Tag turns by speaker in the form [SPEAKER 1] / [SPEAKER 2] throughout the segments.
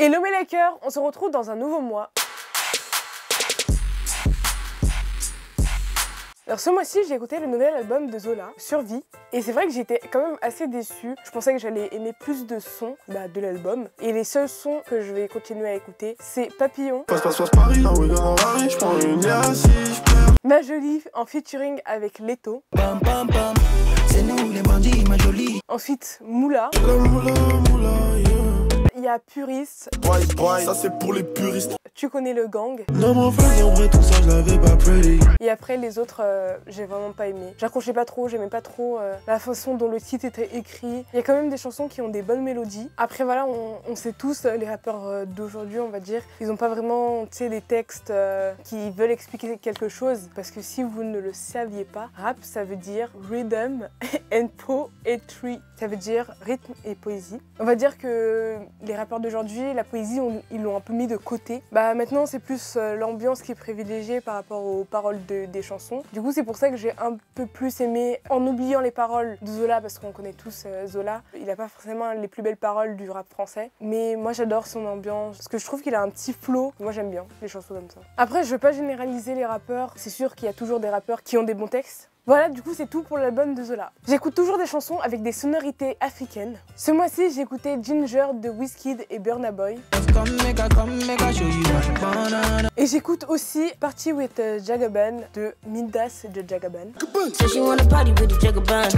[SPEAKER 1] Hello mes likers, on se retrouve dans un nouveau mois. Alors ce mois-ci, j'ai écouté le nouvel album de Zola, Survie, et c'est vrai que j'étais quand même assez déçue. Je pensais que j'allais aimer plus de sons de l'album, et les seuls sons que je vais continuer à écouter, c'est Papillon, Ma Jolie en featuring avec Leto, ensuite Moula, il y a Puriste,
[SPEAKER 2] ça c'est pour les puristes.
[SPEAKER 1] Tu connais le gang.
[SPEAKER 2] Non mon frère, en vrai tout ça je l'avais pas pretty.
[SPEAKER 1] Et après les autres, j'ai vraiment pas aimé. J'accrochais pas trop, j'aimais pas trop la façon dont le titre était écrit. Il y a quand même des chansons qui ont des bonnes mélodies. Après voilà, on sait tous, les rappeurs d'aujourd'hui on va dire, ils ont pas vraiment des textes qui veulent expliquer quelque chose. Parce que si vous ne le saviez pas, rap ça veut dire rhythm and poetry. Ça veut dire rythme et poésie. On va dire que les rappeurs d'aujourd'hui, la poésie, ils l'ont un peu mis de côté. Maintenant, c'est plus l'ambiance qui est privilégiée par rapport aux paroles des chansons. Du coup, c'est pour ça que j'ai un peu plus aimé, en oubliant les paroles de Zola, parce qu'on connaît tous Zola. Il n'a pas forcément les plus belles paroles du rap français. Mais moi, j'adore son ambiance, parce que je trouve qu'il a un petit flow. Moi, j'aime bien les chansons comme ça. Après, je veux pas généraliser les rappeurs. C'est sûr qu'il y a toujours des rappeurs qui ont des bons textes. Voilà, du coup, c'est tout pour l'album de Zola. J'écoute toujours des chansons avec des sonorités africaines. Ce mois-ci, j'ai écouté Ginger de Wizkid et Burna Boy. Et j'écoute aussi Party with Jagaban de Midas de Jagaban.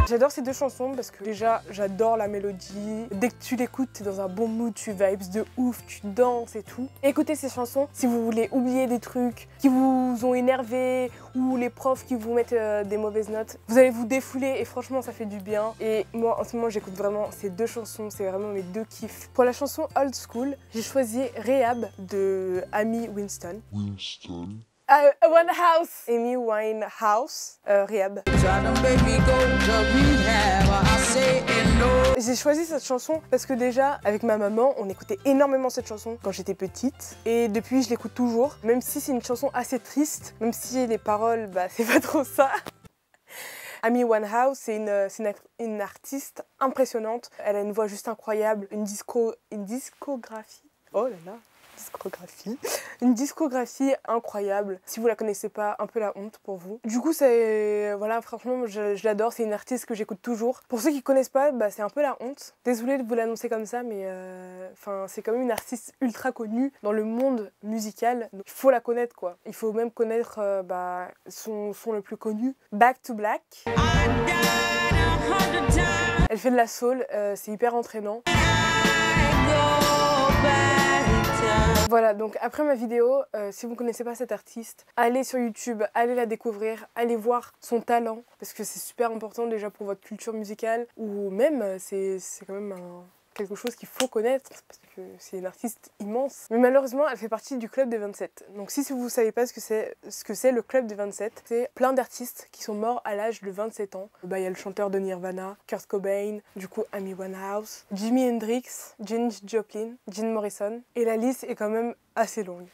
[SPEAKER 1] J'adore ces deux chansons parce que déjà, j'adore la mélodie. Dès que tu l'écoutes, t'es dans un bon mood, tu vibes de ouf, tu danses et tout. Écoutez ces chansons si vous voulez oublier des trucs qui vous ont énervé ou les profs qui vous mettent des mauvaises notes. Vous allez vous défouler et franchement ça fait du bien. Et moi en ce moment j'écoute vraiment ces deux chansons, c'est vraiment mes deux kiffs. Pour la chanson Old School, j'ai choisi Rehab de Amy Winston. Winehouse. Amy Winehouse, Rehab. J'ai choisi cette chanson parce que déjà, avec ma maman, on écoutait énormément cette chanson quand j'étais petite. Et depuis, je l'écoute toujours. Même si c'est une chanson assez triste, même si les paroles, c'est pas trop ça. Amy Winehouse, c'est une artiste impressionnante. Elle a une voix juste incroyable, une discographie. Oh là là, discographie. Une discographie incroyable. Si vous la connaissez pas, un peu la honte pour vous. Du coup, voilà, franchement, je l'adore. C'est une artiste que j'écoute toujours. Pour ceux qui connaissent pas, c'est un peu la honte. Désolée de vous l'annoncer comme ça, mais c'est quand même une artiste ultra connue dans le monde musical. Donc, il faut la connaître, quoi. Il faut même connaître son son le plus connu, Back to Black. Elle fait de la soul, c'est hyper entraînant. Voilà, donc après ma vidéo, si vous ne connaissez pas cette artiste, allez sur YouTube, allez la découvrir, allez voir son talent, parce que c'est super important déjà pour votre culture musicale, ou même c'est quand même quelque chose qu'il faut connaître, parce que c'est une artiste immense. Mais malheureusement, elle fait partie du Club des 27. Donc si vous ne savez pas ce que c'est le Club des 27, c'est plein d'artistes qui sont morts à l'âge de 27 ans. Il y a le chanteur de Nirvana, Kurt Cobain, du coup Amy Winehouse, Jimi Hendrix, Janis Joplin, Jim Morrison, et la liste est quand même assez longue.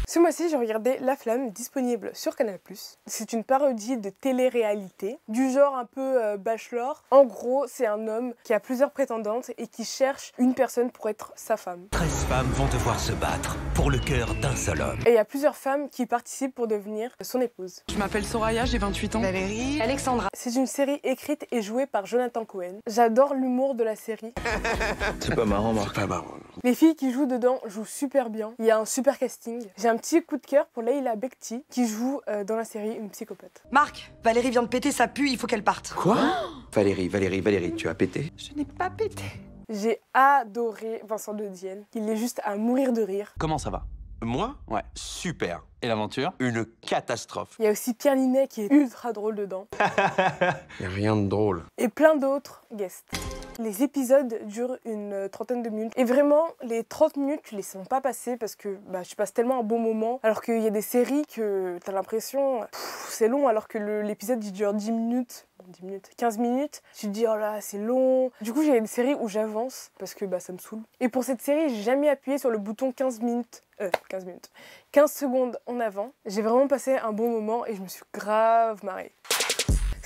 [SPEAKER 1] Ce mois-ci, j'ai regardé La Flamme, disponible sur Canal+. C'est une parodie de télé-réalité, du genre un peu bachelor. En gros, c'est un homme qui a plusieurs prétendantes et qui cherche une personne pour être sa femme.
[SPEAKER 3] 13 femmes vont devoir se battre pour le cœur d'un seul homme.
[SPEAKER 1] Et il y a plusieurs femmes qui participent pour devenir son épouse.
[SPEAKER 4] Je m'appelle Soraya, j'ai 28 ans.
[SPEAKER 5] Valérie.
[SPEAKER 4] Alexandra.
[SPEAKER 1] C'est une série écrite et jouée par Jonathan Cohen. J'adore l'humour de la série.
[SPEAKER 3] C'est pas marrant, Marc.
[SPEAKER 2] C'est pas marrant.
[SPEAKER 1] Les filles qui jouent dedans jouent super bien. Il y a un super casting. J'ai un petit coup de cœur pour Leila Bekti qui joue dans la série une psychopathe.
[SPEAKER 5] Marc, Valérie vient de péter, ça pue, il faut qu'elle parte.
[SPEAKER 3] Quoi? Valérie, tu as pété?
[SPEAKER 5] Je n'ai pas pété.
[SPEAKER 1] J'ai adoré Vincent de Dienne. Il est juste à mourir de rire.
[SPEAKER 6] Comment ça va?
[SPEAKER 3] Moi?
[SPEAKER 6] Ouais.
[SPEAKER 3] Super.
[SPEAKER 6] Et l'aventure?
[SPEAKER 3] Une catastrophe.
[SPEAKER 1] Il y a aussi Pierre Ninet qui est ultra drôle dedans.
[SPEAKER 2] Y a rien de drôle.
[SPEAKER 1] Et plein d'autres guests. Les épisodes durent une trentaine de minutes. Et vraiment, les 30 minutes, tu les sens pas passer parce que tu passes tellement un bon moment. Alors qu'il y a des séries que t'as l'impression, c'est long, alors que l'épisode il dure 10 minutes. 10 minutes, 15 minutes, tu te dis oh là c'est long. Du coup j'ai des séries où j'avance parce que ça me saoule. Et pour cette série, j'ai jamais appuyé sur le bouton 15 secondes en avant. J'ai vraiment passé un bon moment et je me suis grave marrée.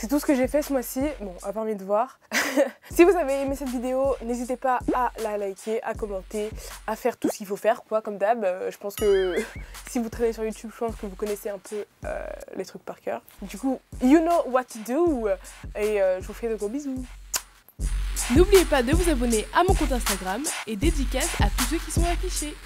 [SPEAKER 1] C'est tout ce que j'ai fait ce mois-ci, bon, à part mes devoirs. Si vous avez aimé cette vidéo, n'hésitez pas à la liker, à commenter, à faire tout ce qu'il faut faire, quoi, comme d'hab. Je pense que si vous traînez sur YouTube, je pense que vous connaissez un peu les trucs par cœur. Du coup, you know what to do. Et je vous fais de gros bisous.
[SPEAKER 6] N'oubliez pas de vous abonner à mon compte Instagram et dédicace à tous ceux qui sont affichés.